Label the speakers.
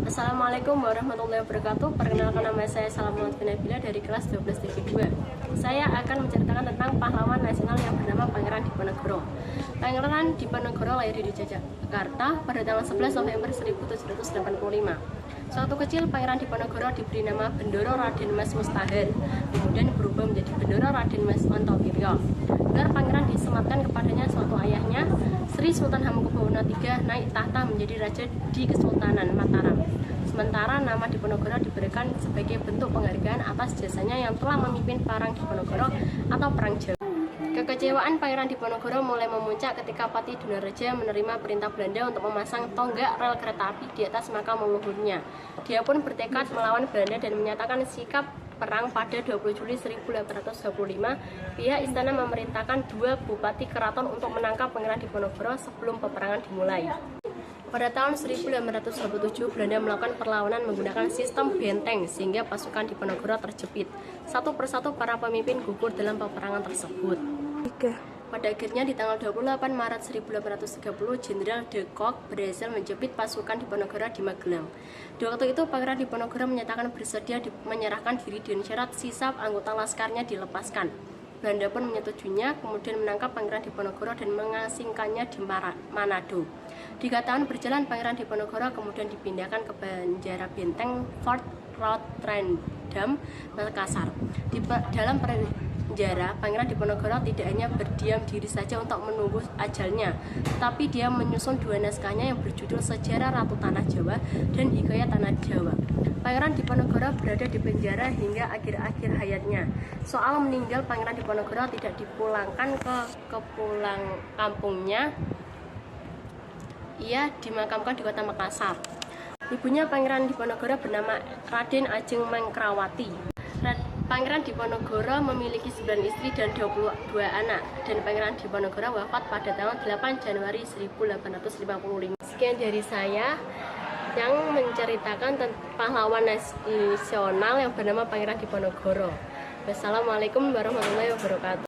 Speaker 1: Assalamualaikum warahmatullahi wabarakatuh. Perkenalkan, nama saya Salamun Nabila dari kelas 12 TV2. Saya akan menceritakan tentang pahlawan nasional yang bernama Pangeran Diponegoro. Pangeran Diponegoro lahir di Jakarta pada tanggal 11 November 1785. Suatu kecil, Pangeran Diponegoro diberi nama Bendoro Raden Mas Mustahil, kemudian berubah menjadi Bendoro Raden Mas Ontowiryo. Gelar pangeran disematkan kepadanya suatu ayahnya, Sri Sultan Hamengkubuwono III, naik tahta menjadi raja di Kesultanan Mataram. Sementara nama Diponegoro diberikan sebagai bentuk penghargaan atas jasanya yang telah memimpin Perang Diponegoro atau Perang Jawa. Kekecewaan Pangeran Diponegoro mulai memuncak ketika Patih Dunareja menerima perintah Belanda untuk memasang tonggak rel kereta api di atas makam leluhurnya. Dia pun bertekad melawan Belanda dan menyatakan sikap perang pada 20 Juli 1825. Pihak istana memerintahkan 2 bupati keraton untuk menangkap Pangeran Diponegoro sebelum peperangan dimulai. Pada tahun 1827, Belanda melakukan perlawanan menggunakan sistem benteng sehingga pasukan Diponegoro terjepit. Satu persatu para pemimpin gugur dalam peperangan tersebut. Pada akhirnya di tanggal 28 Maret 1830, Jenderal de Kock berhasil menjepit pasukan Diponegoro di Magelang. Di waktu itu, Pangeran Diponegoro menyatakan bersedia menyerahkan diri dengan syarat sisa anggota laskarnya dilepaskan. Belanda pun menyetujuinya, kemudian menangkap Pangeran Diponegoro dan mengasingkannya di Manado. 3 tahun berjalan, Pangeran Diponegoro kemudian dipindahkan ke penjara benteng Fort Rotterdam, Makassar. Dalam penjara, Pangeran Diponegoro tidak hanya berdiam diri saja untuk menunggu ajalnya, tetapi dia menyusun 2 naskahnya yang berjudul Sejarah Ratu Tanah Jawa dan Hikayat Tanah Jawa. Pangeran Diponegoro berada di penjara hingga akhir-akhir hayatnya. Soal meninggal Pangeran Diponegoro tidak dipulangkan ke pulang kampungnya. Ia dimakamkan di kota Makassar. Ibunya Pangeran Diponegoro bernama Raden Ajeng Mangkrawati. Pangeran Diponegoro memiliki 9 istri dan 22 anak, dan Pangeran Diponegoro wafat pada tanggal 8 Januari 1855. Sekian dari saya yang menceritakan tentang pahlawan nasional yang bernama Pangeran Diponegoro. Wassalamualaikum warahmatullahi wabarakatuh.